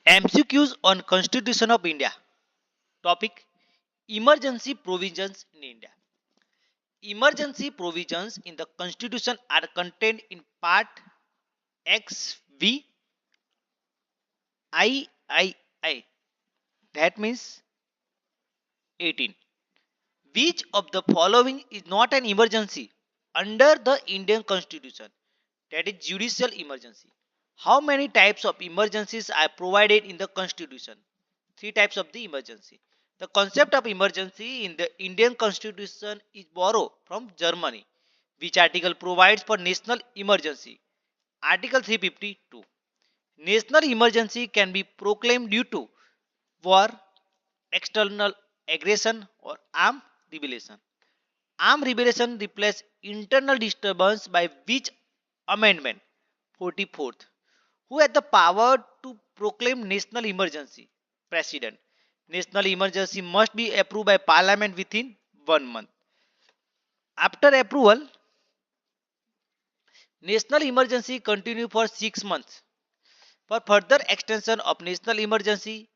MCQs on Constitution of India. Topic: Emergency provisions in India. Emergency provisions in the Constitution are contained in Part X V III. That means 18. Which of the following is not an emergency under the Indian Constitution? That is judicial emergency. How many types of emergencies are provided in the Constitution? Three types of the emergency. The concept of emergency in the Indian Constitution is borrowed from Germany. Which article provides for national emergency? Article 352. National emergency can be proclaimed due to war, external aggression, or armed rebellion. Armed rebellion replaces internal disturbance by which amendment? 44th. Who had the power to proclaim national emergency? President. National emergency must be approved by Parliament within 1 month. After approval, national emergency continue for 6 months. For further extension of national emergency,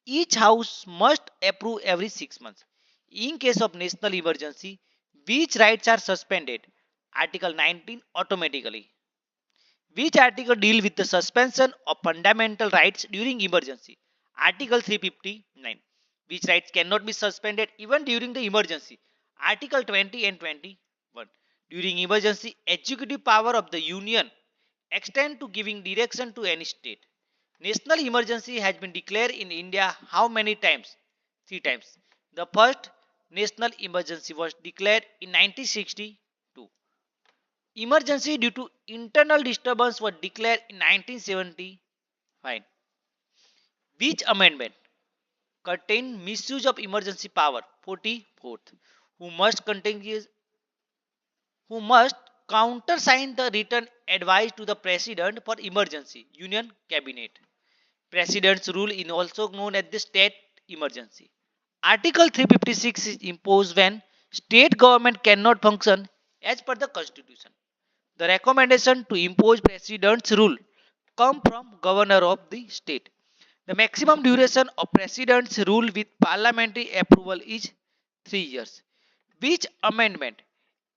each house must approve every 6 months. In case of national emergency, which rights are suspended? Article 19 automatically. Which article deal with the suspension of fundamental rights during emergency? Article 359. Which rights cannot be suspended even during the emergency? Article 20 and 21. During emergency, executive power of the union extend to giving direction to any state. National emergency has been declared in India how many times? 3 times. The first national emergency was declared in 1962. Emergency due to internal disturbance was declared in 1975. Which amendment contained misuse of emergency power? 44th. Who must who must countersign the written advice to the president for emergency? Union cabinet. President's rule is also known as the state emergency. Article 356 is imposed when state government cannot function as per the constitution. The recommendation to impose president's rule come from governor of the state. The maximum duration of president's rule with parliamentary approval is 3 years. Which amendment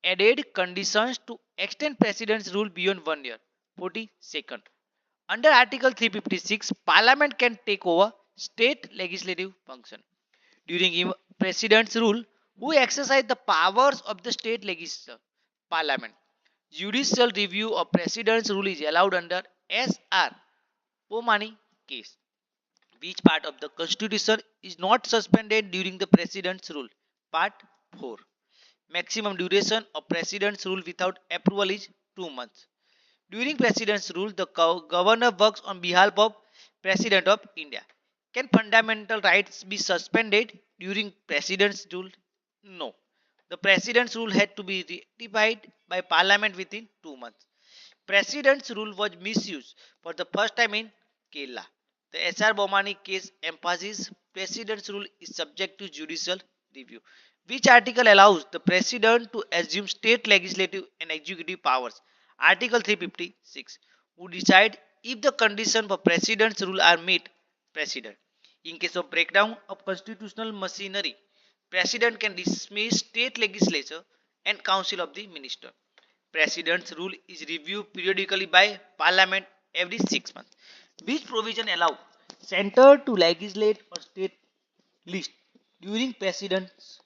added conditions to extend president's rule beyond 1 year? 42nd. Under Article 356, Parliament can take over state legislative function. During President's rule, who exercise the powers of the state legislature? Parliament. Judicial review of President's rule is allowed under S.R. Bomani case. Which part of the Constitution is not suspended during the President's rule? Part 4. Maximum duration of President's rule without approval is 2 months. During President's rule, the governor works on behalf of President of India. Can fundamental rights be suspended during President's rule? No. The President's rule had to be ratified by Parliament within 2 months. President's rule was misused for the first time in Kerala. The S.R. Bomani case emphasizes President's rule is subject to judicial review. Which article allows the President to assume state legislative and executive powers? Article 356. Who decide if the conditions for President's rule are met? President. In case of breakdown of constitutional machinery, President can dismiss state legislature and council of the minister. President's rule is reviewed periodically by Parliament every 6 months. Which provision allow center to legislate or state list during President's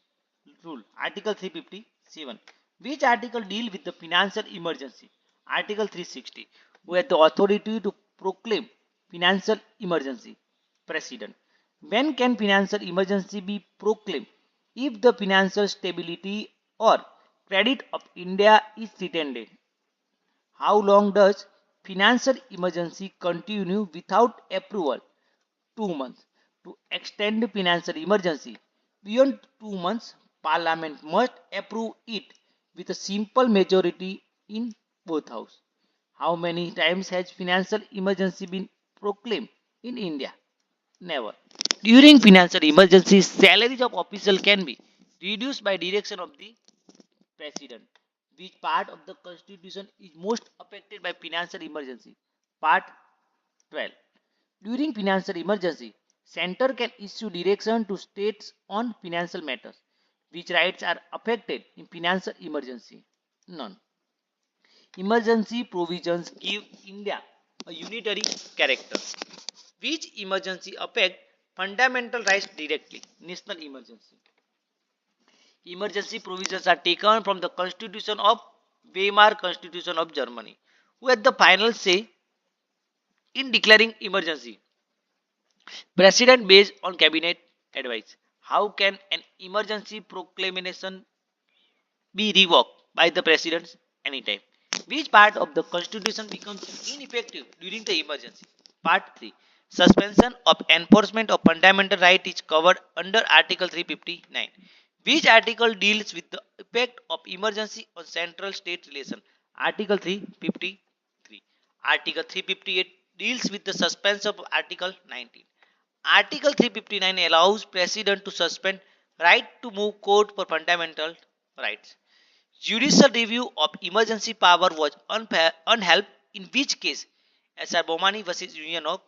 rule? Article 357. Which article deal with the financial emergency? Article 360. Who has the authority to proclaim financial emergency? President. When can financial emergency be proclaimed? If the financial stability or credit of India is threatened. How long does financial emergency continue without approval? 2 months. To extend financial emergency beyond 2 months, Parliament must approve it with a simple majority in both houses. How many times has financial emergency been proclaimed in India? Never. During financial emergency, salaries of officials can be reduced by direction of the president. Which part of the constitution is most affected by financial emergency? Part 12. During financial emergency, center can issue direction to states on financial matters. Which rights are affected in financial emergency? None. Emergency provisions give India a unitary character. Which emergency affect fundamental rights directly? National emergency. Emergency provisions are taken from the Constitution of Weimar Constitution of Germany, who had the final say in declaring emergency. President based on cabinet advice. How can an emergency proclamation be revoked by the president anytime? Which part of the constitution becomes ineffective during the emergency? Part 3. Suspension of enforcement of fundamental right is covered under Article 359. Which article deals with the effect of emergency on central state relation? Article 353. Article 358 deals with the suspension of Article 19. Article 359 allows president to suspend right to move court for fundamental rights. Judicial review of emergency power was unhelped in which case? SR Bomani versus Union of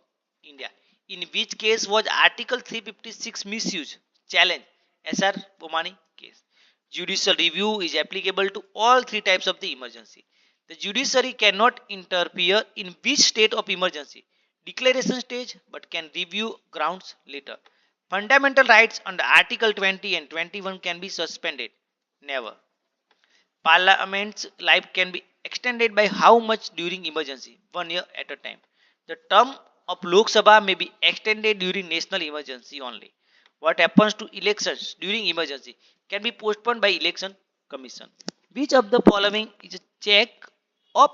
India. In which case was Article 356 misuse? Challenge. SR Bomani case. Judicial review is applicable to all three types of the emergency. The judiciary cannot interfere in which state of emergency, declaration stage, but can review grounds later. Fundamental rights under Article 20 and 21 can be suspended. Never. Parliament's life can be extended by how much during emergency? 1 year at a time. The term of Lok Sabha may be extended during national emergency only. What happens to elections during emergency can be postponed by election commission. Which of the following is a check on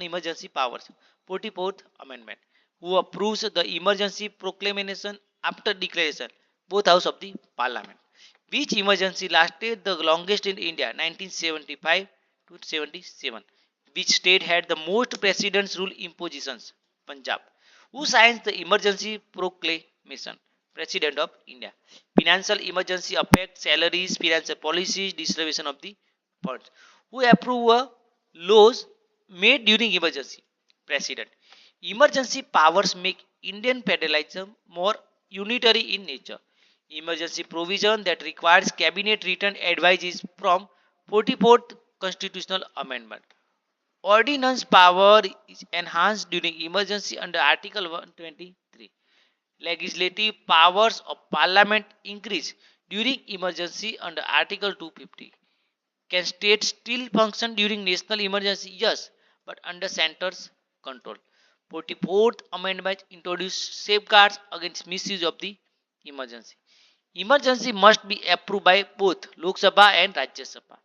emergency powers? 44th Amendment. Who approves the emergency proclamation after declaration? Both House of the Parliament. Which emergency lasted the longest in India? 1975 to 77. Which state had the most president's rule impositions? Punjab. Who signs the emergency proclamation? President of India. Financial emergency affects salaries, financial policies, distribution of the funds. Who approve laws made during emergency? President. Emergency powers make Indian federalism more unitary in nature. Emergency provision that requires cabinet written advice is from 44th Constitutional Amendment. Ordinance power is enhanced during emergency under Article 123. Legislative powers of Parliament increase during emergency under Article 250. Can states still function during national emergency? Yes, but under center's control. 44th Amendment introduced safeguards against misuse of the emergency. Emergency must be approved by both Lok Sabha and Rajya Sabha.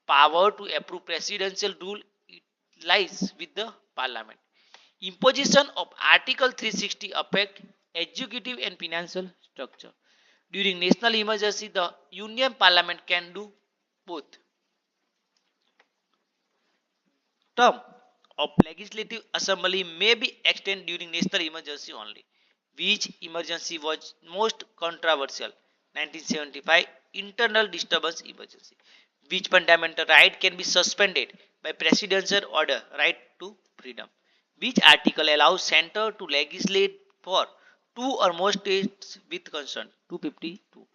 Power to approve presidential rule lies with the Parliament. Imposition of Article 360 affect executive and financial structure. During national emergency, the Union Parliament can do both. Term of legislative assembly may be extended during national emergency only. Which emergency was most controversial? 1975 internal disturbance emergency. Which fundamental right can be suspended by presidential order? Right to freedom. Which article allows center to legislate for two or more states with concern? 252.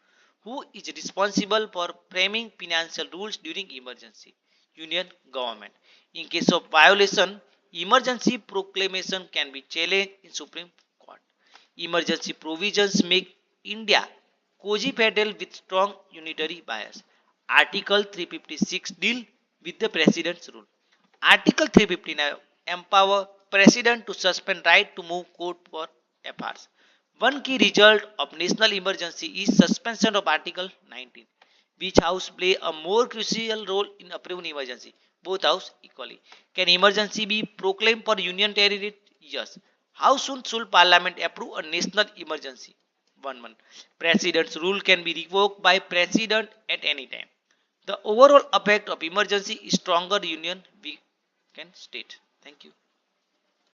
Who is responsible for framing financial rules during emergency? Union government. In case of violation, emergency proclamation can be challenged in Supreme Court. Emergency provisions make India quasi-federal with strong unitary bias. Article 356 deal with the president's rule. Article 359 empower president to suspend right to move court for affairs. One key result of national emergency is suspension of Article 19. Which house play a more crucial role in approving emergency? Both house equally. Can emergency be proclaimed for union territory? Yes. How soon should parliament approve a national emergency? 1 month. President's rule can be revoked by president at any time. The overall effect of emergency is stronger union we can state. Thank you.